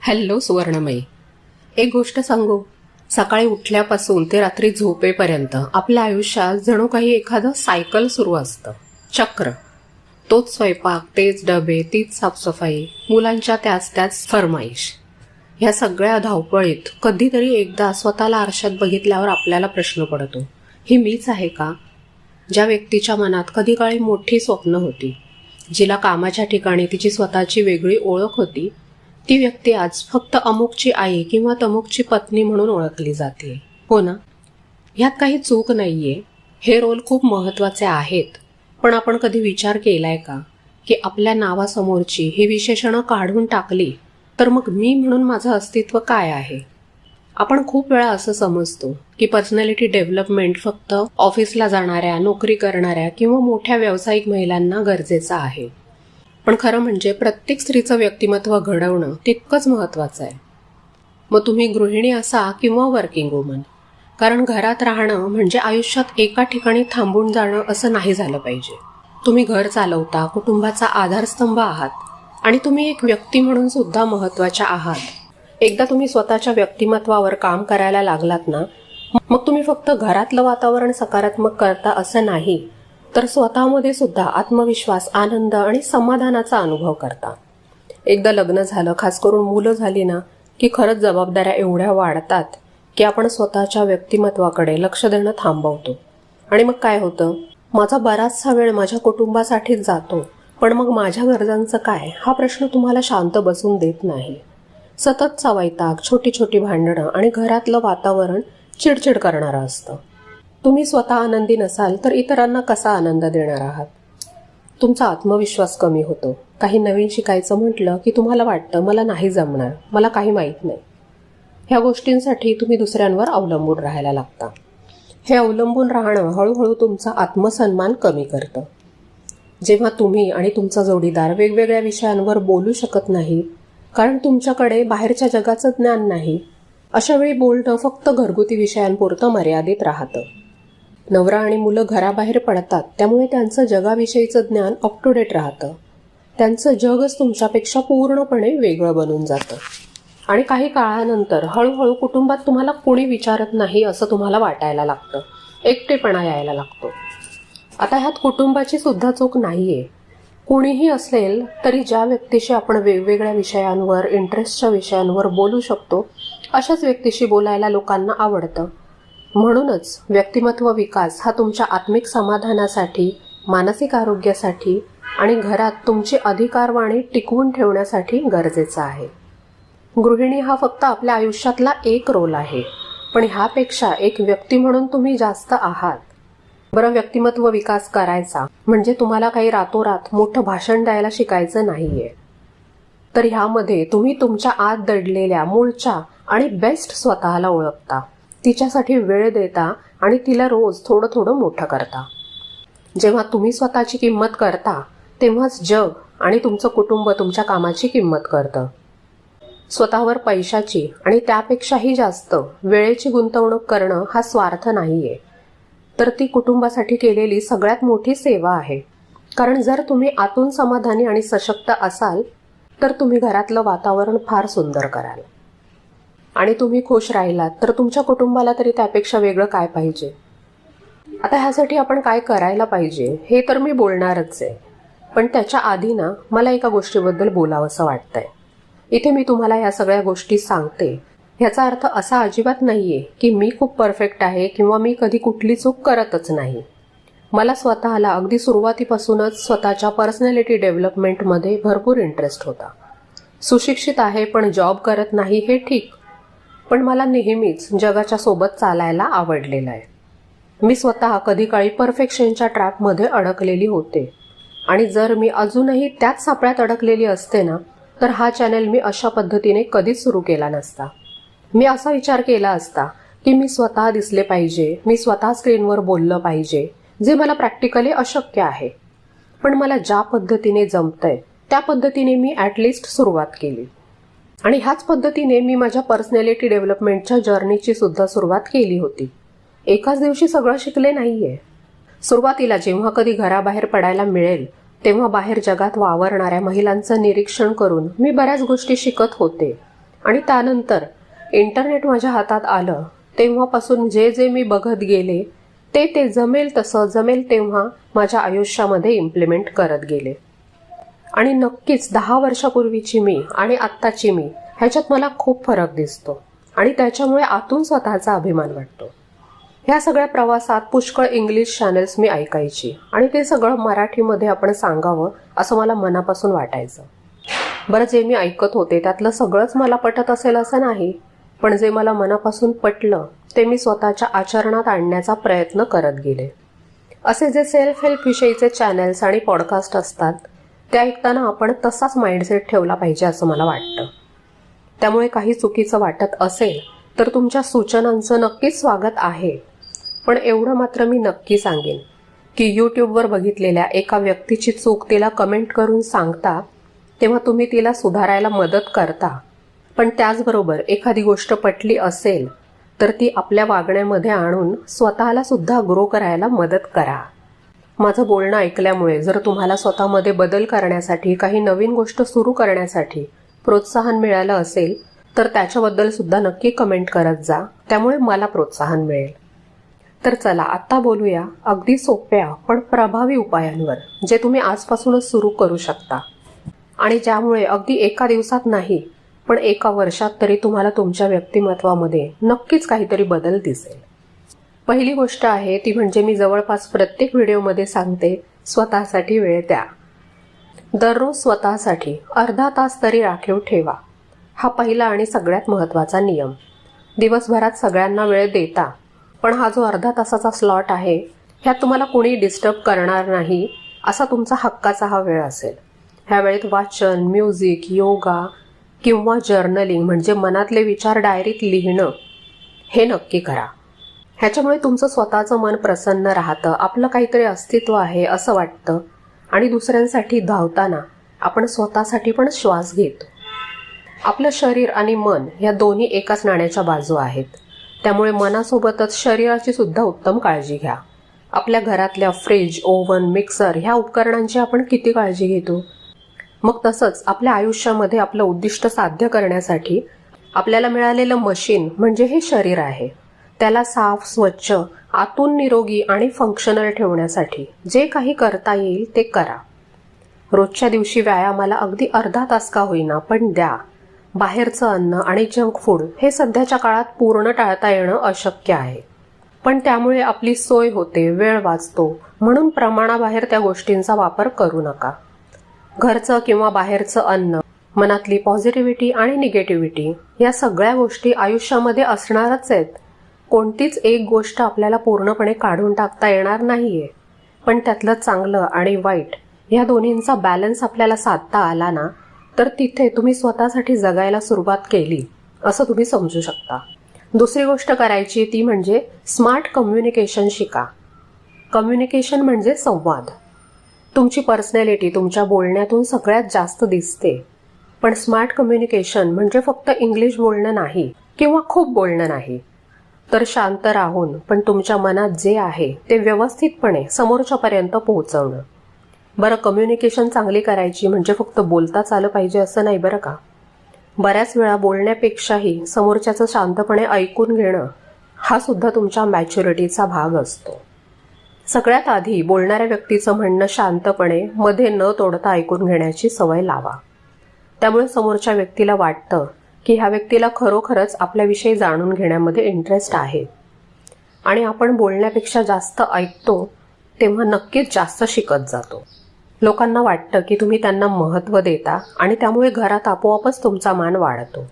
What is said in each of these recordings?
Hello सुवर्णमयी, एक गोष्ट सांगू. सकाळी उठल्यापासून ते रात्री झोपेपर्यंत आपल्या आयुष्यात जणू काही एखादं सायकल सुरू असतं, चक्र. तोच स्वयंपाक, तेच डबे, तीच साफसफाई, मुलांच्या त्याच फरमाईश. ह्या सगळ्या धावपळीत कधीतरी एकदा स्वतःला आरशात बघितल्यावर आपल्याला प्रश्न पडतो, ही मीच आहे का? ज्या व्यक्तीच्या मनात कधी काळी मोठी स्वप्न होती, जिला कामाच्या ठिकाणी तिची स्वतःची वेगळी ओळख होती, ती व्यक्ती आज फक्त अमुकची आई किंवा तमुकची पत्नी म्हणून ओळखली जाते, हो ना? ह्यात काही चूक नाहीये. हे रोल खूप महत्वाचे आहेत. पण आपण कधी विचार केलाय का की आपल्या नावासमोरची ही विशेषणं काढून टाकली तर मग मी म्हणून माझं अस्तित्व काय आहे? आपण खूप वेळा असं समजतो की पर्सनॅलिटी डेव्हलपमेंट फक्त ऑफिसला जाणाऱ्या, नोकरी करणाऱ्या किंवा मोठ्या व्यावसायिक महिलांना गरजेचं आहे. पण खरं म्हणजे प्रत्येक स्त्रीचं व्यक्तिमत्व घडवणं तितकंच महत्वाचं आहे. मग तुम्ही गृहिणी असा किंवा वर्किंग वुमन. कारण घरात राहणं म्हणजे आयुष्यात एका ठिकाणी थांबून जाणं असं नाही झालं पाहिजे. तुम्ही घर चालवता, कुटुंबाचा आधारस्तंभ आहात आणि तुम्ही एक व्यक्ती म्हणून सुद्धा महत्वाच्या आहात. एकदा तुम्ही स्वतःच्या व्यक्तिमत्वावर काम करायला लागलात ना, मग तुम्ही फक्त घरातलं वातावरण सकारात्मक करता असं नाही, तर स्वतःमध्ये सुद्धा आत्मविश्वास, आनंद आणि समाधानाचा अनुभव करता. एकदा लग्न झालं, खास करून मुलं झाली ना, की खरंच जबाबदाऱ्या एवढ्या वाढतात की आपण स्वतःच्या व्यक्तिमत्वाकडे लक्ष देणं थांबवतो. आणि मग काय होतं, माझा बराचसा वेळ माझ्या कुटुंबासाठीच जातो, पण मग माझ्या गरजांचं काय, हा प्रश्न तुम्हाला शांत बसून देत नाही. सततचा वैताग, छोटी छोटी भांडणं आणि घरातलं वातावरण चिडचिड करणारं असतं. तुम्ही स्वतः आनंदी नसाल तर इतरांना कसा आनंद देणार आहात? तुमचा आत्मविश्वास कमी होतो. काही नवीन शिकायचं म्हटलं की तुम्हाला वाटतं मला नाही जमणार, मला काही माहीत नाही. ह्या गोष्टींसाठी तुम्ही दुसऱ्यांवर अवलंबून राहायला लागता. हे अवलंबून राहणं हळूहळू तुमचा आत्मसन्मान कमी करतं. जेव्हा तुम्ही आणि तुमचा जोडीदार वेगवेगळ्या विषयांवर बोलू शकत नाही कारण तुमच्याकडे बाहेरच्या जगाचं ज्ञान नाही, अशा वेळी बोलणं फक्त घरगुती विषयांपुरतं मर्यादित राहतं. नवरा आणि मुलं घराबाहेर पडतात, त्यामुळे त्यांचं जगाविषयीचं ज्ञान अप टू डेट राहतं. त्यांचं जगच तुमच्यापेक्षा पूर्णपणे वेगळं बनून जातं. आणि काही काळानंतर हळूहळू कुटुंबात तुम्हाला कोणी विचारत नाही असं तुम्हाला वाटायला लागतं. एकटेपणा यायला लागतो. आता ह्यात कुटुंबाची सुद्धा चूक नाहीये. कोणीही असेल तरी ज्या व्यक्तीशी आपण वेगवेगळ्या विषयांवर, इंटरेस्टच्या विषयांवर बोलू शकतो, अशाच व्यक्तीशी बोलायला लोकांना आवडतं. म्हणूनच व्यक्तिमत्व विकास हा तुमच्या आत्मिक समाधानासाठी, मानसिक आरोग्यासाठी आणि घरात तुमची अधिकारवाणी टिकवून ठेवण्यासाठी गरजेचा आहे. गृहिणी हा फक्त आपल्या आयुष्यातला एक रोल आहे, पण ह्यापेक्षा एक व्यक्ती म्हणून तुम्ही जास्त आहात. बरं, व्यक्तिमत्व विकास करायचा म्हणजे तुम्हाला काही रातोरात मोठं भाषण द्यायला शिकायचं नाहीये. तर ह्यामध्ये तुम्ही तुमच्या आत दडलेल्या मूळच्या आणि बेस्ट स्वतःला ओळखता, तिच्यासाठी वेळ देता आणि तिला रोज थोडं थोडं मोठं करता. जेव्हा तुम्ही स्वतःची किंमत करता तेव्हाच जग आणि तुमचं कुटुंब तुमच्या कामाची किंमत करतं. स्वतःवर पैशाची आणि त्यापेक्षाही जास्त वेळेची गुंतवणूक करणं हा स्वार्थ नाहीये, तर ती कुटुंबासाठी केलेली सगळ्यात मोठी सेवा आहे. कारण जर तुम्ही आतून समाधानी आणि सशक्त असाल तर तुम्ही घरातलं वातावरण फार सुंदर कराल. आणि तुम्ही खुश राहिलात तर तुमच्या कुटुंबाला तरी त्यापेक्षा वेगळं काय पाहिजे? आता ह्यासाठी आपण काय करायला पाहिजे हे तर मी बोलणारच आहे, पण त्याच्या आधी ना मला एका गोष्टीबद्दल बोलावंसं वाटतंय. इथे मी तुम्हाला या सगळ्या गोष्टी सांगते, ह्याचा अर्थ असा अजिबात नाहीये की मी खूप परफेक्ट आहे किंवा मी कधी कुठली चूक करतच नाही. मला स्वतःला अगदी सुरुवातीपासूनच स्वतःच्या पर्सनॅलिटी डेव्हलपमेंटमध्ये भरपूर इंटरेस्ट होता. सुशिक्षित आहे पण जॉब करत नाही हे ठीक, पण मला नेहमीच जगाच्या सोबत चालायला आवडलेलं आहे. मी स्वतः कधी काळी परफेक्शनच्या ट्रॅपमध्ये अडकलेली होते आणि जर मी अजूनही त्याच सापळ्यात अडकलेली असते ना, तर हा चॅनल मी अशा पद्धतीने कधीच सुरू केला नसता. मी असा विचार केला असता की मी स्वतः दिसले पाहिजे, मी स्वतः स्क्रीनवर बोललं पाहिजे, जे मला प्रॅक्टिकली अशक्य आहे. पण मला ज्या पद्धतीने जमतंय त्या पद्धतीने मी ॲटलिस्ट सुरुवात केली. आणि ह्याच पद्धतीने मी माझ्या पर्सनॅलिटी डेव्हलपमेंटच्या जर्नीची सुद्धा सुरुवात केली होती. एकाच दिवशी सगळं शिकले नाहीये. सुरुवातीला जेव्हा कधी घराबाहेर पडायला मिळेल तेव्हा बाहेर जगात वावरणाऱ्या महिलांचं निरीक्षण करून मी बऱ्याच गोष्टी शिकत होते आणि त्यानंतर इंटरनेट माझ्या हातात आलं तेव्हापासून जे जे मी बघत गेले ते जमेल तसं जमेल तेव्हा माझ्या आयुष्यामध्ये इम्प्लिमेंट करत गेले. आणि नक्कीच 10 वर्षापूर्वीची मी आणि आत्ताची मी ह्याच्यात मला खूप फरक दिसतो आणि त्याच्यामुळे आतून स्वतःचा अभिमान वाटतो. ह्या सगळ्या प्रवासात पुष्कळ इंग्लिश चॅनल्स मी ऐकायची आणि ते सगळं मराठीमध्ये आपण सांगावं असं मला मनापासून वाटायचं. बरं, जे मी ऐकत होते त्यातलं सगळंच मला पटत असेल असं नाही, पण जे मला मनापासून पटलं ते मी स्वतःच्या आचरणात आणण्याचा प्रयत्न करत गेले. असे जे सेल्फ हेल्प विषयीचे चॅनल्स आणि पॉडकास्ट असतात ते ऐकताना आपण तसाच माइंडसेट ठेवला पाहिजे असं मला वाटतं. त्यामुळे काही चुकीचं वाटत असेल तर तुमच्या सूचनांचं नक्कीच स्वागत आहे. पण एवढं मात्र मी नक्की सांगेन की यूट्यूबवर बघितलेल्या एका व्यक्तीची चूक तिला कमेंट करून सांगता तेव्हा तुम्ही तिला सुधारायला मदत करता, पण त्याचबरोबर एखादी गोष्ट पटली असेल तर ती आपल्या वागण्यामध्ये आणून स्वतःला सुद्धा ग्रो करायला मदत करा. माझं बोलणं ऐकल्यामुळे जर तुम्हाला स्वतःमध्ये बदल करण्यासाठी, काही नवीन गोष्ट सुरू करण्यासाठी प्रोत्साहन मिळालं असेल तर त्याच्याबद्दल सुद्धा नक्की कमेंट करत जा, त्यामुळे मला प्रोत्साहन मिळेल. तर चला आता बोलूया अगदी सोप्या पण प्रभावी उपायांवर, जे तुम्ही आजपासूनच सुरू करू शकता आणि ज्यामुळे अगदी एका दिवसात नाही पण एका वर्षात तरी तुम्हाला तुमच्या व्यक्तिमत्वामध्ये नक्कीच काहीतरी बदल दिसेल. पहिली गोष्ट आहे ती म्हणजे मी जवळपास प्रत्येक व्हिडिओमध्ये सांगते, स्वतःसाठी वेळ द्या. दररोज स्वतःसाठी अर्धा तास तरी राखीव ठेवा. हा पहिला आणि सगळ्यात महत्त्वाचा नियम. दिवसभरात सगळ्यांना वेळ देता, पण हा जो अर्धा तासाचा स्लॉट आहे ह्यात तुम्हाला कोणी डिस्टर्ब करणार नाही असा तुमचा हक्काचा हा वेळ असेल. ह्या वेळेत वाचन, म्युझिक, योगा किंवा जर्नलिंग म्हणजे मनातले विचार डायरीत लिहिणं हे नक्की करा. ह्याच्यामुळे तुमचं स्वतःचं मन प्रसन्न राहतं, आपलं काहीतरी अस्तित्व आहे असं वाटतं आणि दुसऱ्यांसाठी धावताना आपण स्वतःसाठी पण श्वास घेतो. आपलं शरीर आणि मन या दोन्ही एकाच नाण्याच्या बाजू आहेत, त्यामुळे मनासोबतच शरीराची सुद्धा उत्तम काळजी घ्या. आपल्या घरातल्या फ्रीज, ओव्हन, मिक्सर ह्या उपकरणांची आपण किती काळजी घेतो. मग तसंच आपल्या आयुष्यामध्ये आपलं उद्दिष्ट साध्य करण्यासाठी आपल्याला मिळालेलं मशीन म्हणजे हे शरीर आहे. त्याला साफ, स्वच्छ, आतून निरोगी आणि फंक्शनल ठेवण्यासाठी जे काही करता येईल ते करा. रोजच्या दिवशी व्यायामाला अगदी अर्धा तास का होईना पण द्या. बाहेरचं अन्न आणि जंक फूड हे सध्याच्या काळात पूर्ण टाळता येणं अशक्य आहे, पण त्यामुळे आपली सोय होते, वेळ वाचतो, म्हणून प्रमाणाबाहेर त्या गोष्टींचा वापर करू नका. घरचं किंवा बाहेरचं अन्न, मनातली पॉझिटिव्हिटी आणि निगेटिव्हिटी या सगळ्या गोष्टी आयुष्यामध्ये असणारच आहेत. कोणतीच एक गोष्ट आपल्याला पूर्णपणे काढून टाकता येणार नाहीये, पण त्यातलं चांगलं आणि वाईट या दोन्हींचा बॅलन्स आपल्याला साधता आला ना तर तिथे तुम्ही स्वतःसाठी जगायला सुरुवात केली असं तुम्ही समजू शकता. दुसरी गोष्ट करायची ती म्हणजे स्मार्ट कम्युनिकेशन शिका. कम्युनिकेशन म्हणजे संवाद. तुमची पर्सनॅलिटी तुमच्या बोलण्यातून सगळ्यात जास्त दिसते, पण स्मार्ट कम्युनिकेशन म्हणजे फक्त इंग्लिश बोलणं नाही किंवा खूप बोलणं नाही, तर शांत राहून पण तुमच्या मनात जे आहे ते व्यवस्थितपणे समोरच्यापर्यंत पोहोचवणं. बरं, कम्युनिकेशन चांगली करायची म्हणजे फक्त बोलताच आलं पाहिजे असं नाही बरं का. बऱ्याच वेळा बोलण्यापेक्षाही समोरच्याचं शांतपणे ऐकून घेणं हा सुद्धा तुमच्या मॅच्युरिटीचा भाग असतो. सगळ्यात आधी बोलणाऱ्या व्यक्तीचं म्हणणं शांतपणे मध्ये न तोडता ऐकून घेण्याची सवय लावा. त्यामुळे समोरच्या व्यक्तीला वाटतं की ह्या व्यक्तीला खरोखरच आपल्याविषयी जाणून घेण्यामध्ये इंटरेस्ट आहे आणि आपण बोलण्यापेक्षा जास्त ऐकतो तेव्हा नक्कीच जास्त शिकत जातो. लोकांना वाटतं की तुम्ही त्यांना महत्त्व देता आणि त्यामुळे घरात आपोआपच तुमचा मान वाढतो.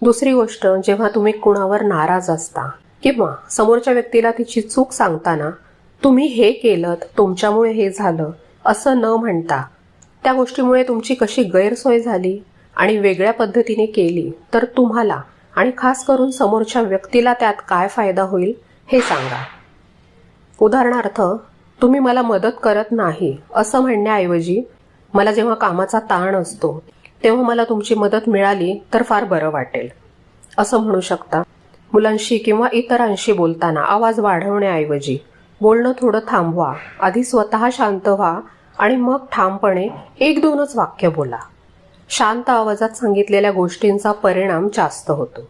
दुसरी गोष्ट, जेव्हा तुम्ही कुणावर नाराज असता किंवा समोरच्या व्यक्तीला तिची चूक सांगताना तुम्ही हे केलं, तुमच्यामुळे हे झालं असं न म्हणता त्या गोष्टीमुळे तुमची कशी गैरसोय झाली आणि वेगळ्या पद्धतीने केली तर तुम्हाला आणि खास करून समोरच्या व्यक्तीला त्यात काय फायदा होईल हे सांगा. उदाहरणार्थ, तुम्ही मला मदत करत नाही असं म्हणण्याऐवजी मला जेव्हा कामाचा ताण असतो तेव्हा मला तुमची मदत मिळाली तर फार बरं वाटेल असं म्हणू शकता. मुलांशी किंवा इतरांशी बोलताना आवाज वाढवण्याऐवजी बोलणं थोडं थांबवा, आधी स्वतः शांत व्हा आणि मग ठामपणे 1-2च वाक्य बोला. शांत आवाजात सांगितलेल्या गोष्टींचा परिणाम जास्त होतो.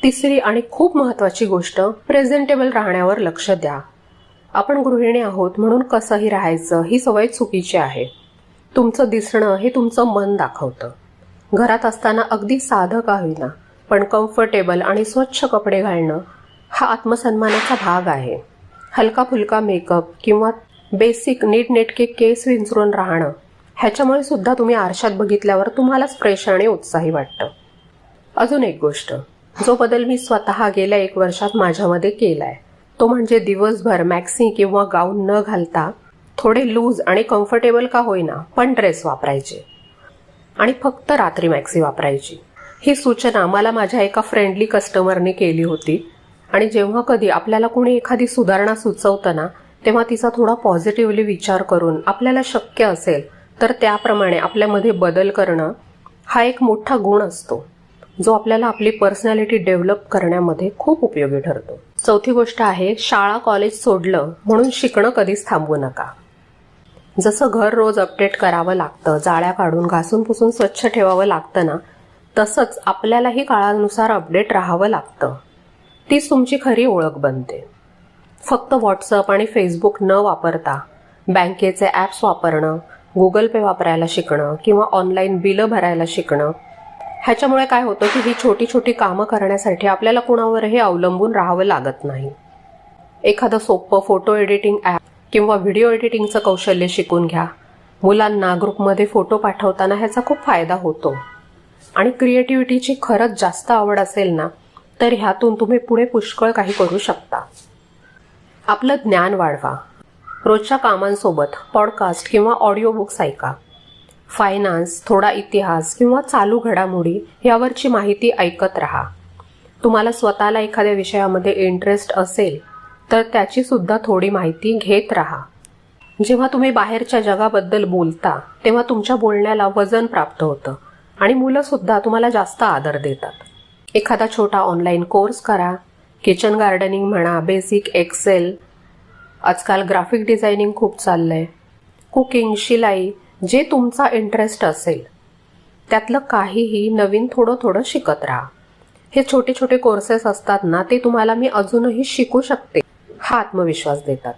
तिसरी आणि खूप महत्त्वाची गोष्ट, प्रेझेंटेबल राहण्यावर लक्ष द्या. आपण गृहिणी आहोत म्हणून कसंही राहायचं ही सवय चुकीची आहे. तुमचं दिसणं हे तुमचं मन दाखवतं. घरात असताना अगदी साधं का होईना पण कम्फर्टेबल आणि स्वच्छ कपडे घालणं हा आत्मसन्मानाचा भाग आहे. हलका फुलका मेकअप किंवा बेसिक नीटनेटके केस विंचरून राहणं ह्याच्यामुळे सुद्धा तुम्ही आरशात बघितल्यावर तुम्हालाच फ्रेश आणि उत्साही वाटतं. अजून एक गोष्ट, जो बदल मी स्वतः गेल्या 1 वर्षात माझ्यामध्ये केलाय तो म्हणजे दिवसभर मॅक्सी किंवा गाऊन न घालता थोडे लूज आणि कम्फर्टेबल का होईना पण ड्रेस वापरायचे आणि फक्त रात्री मॅक्सी वापरायची. ही सूचना मला माझ्या एका फ्रेंडली कस्टमरने केली होती आणि जेव्हा कधी आपल्याला कोणी एखादी सुधारणा सुचवतं ना तेव्हा तिचा थोडा पॉझिटिव्हली विचार करून आपल्याला शक्य असेल तर त्याप्रमाणे आपल्यामध्ये बदल करणं हा एक मोठा गुण असतो जो आपल्याला आपली पर्सनॅलिटी डेव्हलप करण्यामध्ये खूप उपयोगी ठरतो. चौथी गोष्ट आहे, शाळा कॉलेज सोडलं म्हणून शिकणं कधीच थांबवू नका. जसं घर रोज अपडेट करावं लागतं, जाळ्या काढून घासून पुसून स्वच्छ ठेवावं लागतं ना, तसंच आपल्यालाही काळानुसार अपडेट राहावं लागतं. तीच तुमची खरी ओळख बनते. फक्त व्हॉट्सअप आणि फेसबुक न वापरता बँकेचे ॲप्स वापरणं, गुगल पे वापरायला शिकणं किंवा ऑनलाईन बिलं भरायला शिकणं, ह्याच्यामुळे काय होतं की ही छोटी छोटी कामं करण्यासाठी आपल्याला कुणावरही अवलंबून राहावं लागत नाही. एखादं सोपं फोटो एडिटिंग ॲप किंवा व्हिडिओ एडिटिंगचं कौशल्य शिकून घ्या. मुलांना ग्रुपमध्ये फोटो पाठवताना ह्याचा खूप फायदा होतो. आणि क्रिएटिव्हिटीची खरंच जास्त आवड असेल ना तर ह्यातून तुम्ही पुढे पुष्कळ काही करू शकता. आपलं ज्ञान वाढवा. रोजच्या कामांसोबत पॉडकास्ट किंवा ऑडिओ बुक्स ऐका. फायनान्स, थोडा इतिहास किंवा चालू घडामोडी यावरची माहिती ऐकत राहा. तुम्हाला स्वतःला एखाद्या विषयामध्ये इंटरेस्ट असेल तर त्याची सुद्धा थोडी माहिती घेत राहा. जेव्हा तुम्ही बाहेरच्या जगाबद्दल बोलता तेव्हा तुमच्या बोलण्याला वजन प्राप्त होतं आणि मुलं सुद्धा तुम्हाला जास्त आदर देतात. एखादा छोटा ऑनलाईन कोर्स करा. किचन गार्डनिंग म्हणा, बेसिक एक्सेल, आजकाल ग्राफिक डिझायनिंग खूप चाललंय, कुकिंग, शिलाई, जे तुमचा इंटरेस्ट असेल त्यातलं काहीही नवीन थोडं थोडं शिकत राहा. हे छोटे छोटे कोर्सेस असतात ना, ते तुम्हाला मी अजूनही शिकू शकते हा आत्मविश्वास देतात.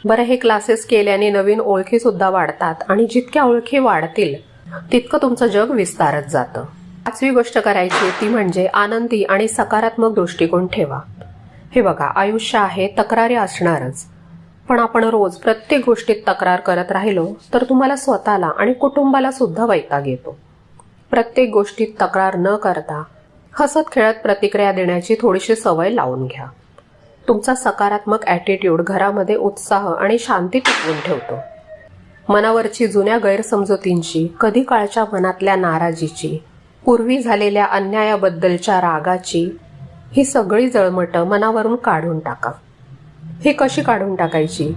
बरं, हे क्लासेस केल्याने नवीन ओळखी सुद्धा वाढतात आणि जितक्या ओळखी वाढतील तितकं तुमचं जग विस्तारत जातं. 5वी गोष्ट करायची ती म्हणजे आनंदी आणि सकारात्मक दृष्टिकोन ठेवा. हे बघा, आयुष्य आहे, तक्रारी असणारच, पण आपण रोज प्रत्येक गोष्टीत तक्रार करत राहिलो तर तुम्हाला स्वतःला आणि कुटुंबाला सुद्धा वैताग येतो. प्रत्येक गोष्टीत तक्रार न करता हसत खेळत प्रतिक्रिया देण्याची थोडीशी सवय लावून घ्या. तुमचा सकारात्मक ॲटिट्यूड घरामध्ये उत्साह आणि शांती टिकवून ठेवतो. मनावरची जुन्या गैरसमजुतींची, कधी काळच्या मनातल्या नाराजीची, पूर्वी झालेल्या अन्यायाबद्दलच्या रागाची ही सगळी जळमटं मनावरून काढून टाका. ही कशी काढून टाकायची?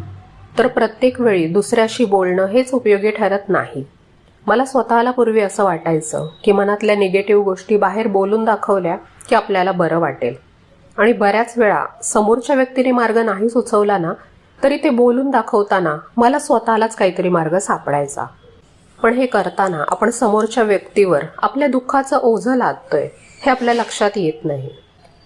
तर प्रत्येक वेळी दुसऱ्याशी बोलणं हेच उपयोगी ठरत नाही. मला स्वतःला पूर्वी असं वाटायचं की मनातल्या निगेटिव्ह गोष्टी बाहेर बोलून दाखवल्या की आपल्याला बरं वाटेल, आणि बऱ्याच वेळा समोरच्या व्यक्तीने मार्ग नाही सुचवला ना तरी ते बोलून दाखवताना मला स्वतःलाच काहीतरी मार्ग सापडायचा. पण हे करताना आपण समोरच्या व्यक्तीवर आपल्या दुःखाचं ओझं लादतोय हे आपल्या लक्षात येत नाही.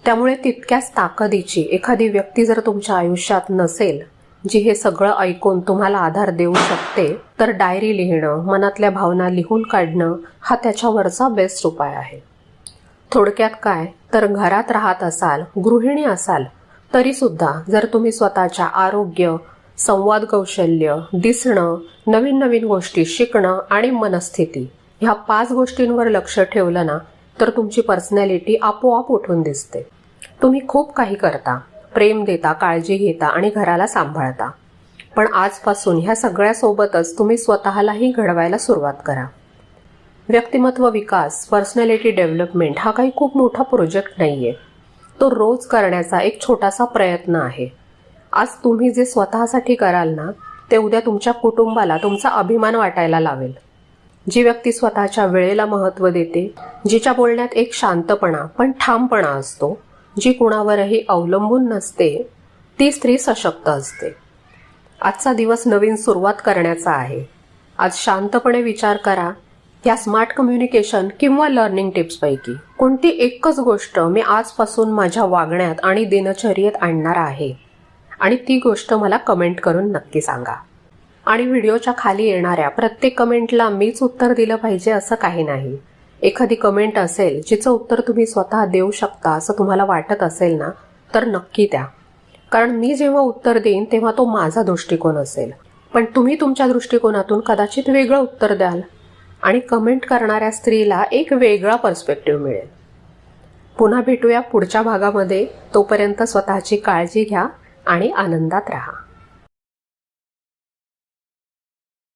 त्यामुळे तितक्याच ताकदीची एखादी व्यक्ती जर तुमच्या आयुष्यात नसेल जी हे सगळं ऐकून तुम्हाला आधार देऊ शकते, तर डायरी लिहिणं, मनातल्या भावना लिहून काढणं हा त्याच्यावरचा बेस्ट उपाय आहे. थोडक्यात काय, तर घरात राहत असाल, गृहिणी असाल तरी सुद्धा जर तुम्ही स्वतःच्या आरोग्य, संवाद कौशल्य, दिसणं, नवीन नवीन गोष्टी शिकणं आणि मनस्थिती ह्या 5 गोष्टींवर लक्ष ठेवलं ना तर तुमची पर्सनॅलिटी आपोआप उठून दिसते. तुम्ही खूप काही करता, प्रेम देता, काळजी घेता आणि घराला सांभाळता, पण आजपासून ह्या सगळ्यासोबतच तुम्ही स्वतःलाही घडवायला सुरुवात करा. व्यक्तिमत्व विकास, पर्सनॅलिटी डेव्हलपमेंट हा काही खूप मोठा प्रोजेक्ट नाहीये. तो रोज करण्याचा एक छोटासा प्रयत्न आहे. आज तुम्ही जे स्वतःसाठी कराल ना ते उद्या तुमच्या कुटुंबाला तुमचा अभिमान वाटायला लावेल. जी व्यक्ती स्वतःच्या वेळेला महत्त्व देते, जिच्या बोलण्यात एक शांतपणा पण ठामपणा असतो, जी कुणावरही अवलंबून नसते, ती स्त्री सशक्त असते. आजचा दिवस नवीन सुरुवात करण्याचा आहे. आज शांतपणे विचार करा या स्मार्ट कम्युनिकेशन किंवा लर्निंग टिप्सपैकी कोणती एकच गोष्ट मी आजपासून माझ्या वागण्यात आणि दिनचर्येत आणणार आहे आणि ती गोष्ट मला कमेंट करून नक्की सांगा. आणि व्हिडिओच्या खाली येणाऱ्या प्रत्येक कमेंटला मीच उत्तर दिलं पाहिजे असं काही नाही. एखादी कमेंट असेल जिचं उत्तर तुम्ही स्वतः देऊ शकता असं तुम्हाला वाटत असेल ना, तर नक्की द्या. कारण मी जेव्हा उत्तर देईन तेव्हा तो माझा दृष्टिकोन असेल, पण तुम्ही तुमच्या दृष्टिकोनातून कदाचित वेगळं उत्तर द्याल आणि कमेंट करणाऱ्या स्त्रीला एक वेगळा पर्स्पेक्टिव्ह मिळेल. पुन्हा भेटूया पुढच्या भागामध्ये. तोपर्यंत स्वतःची काळजी घ्या आणि आनंदात राहा.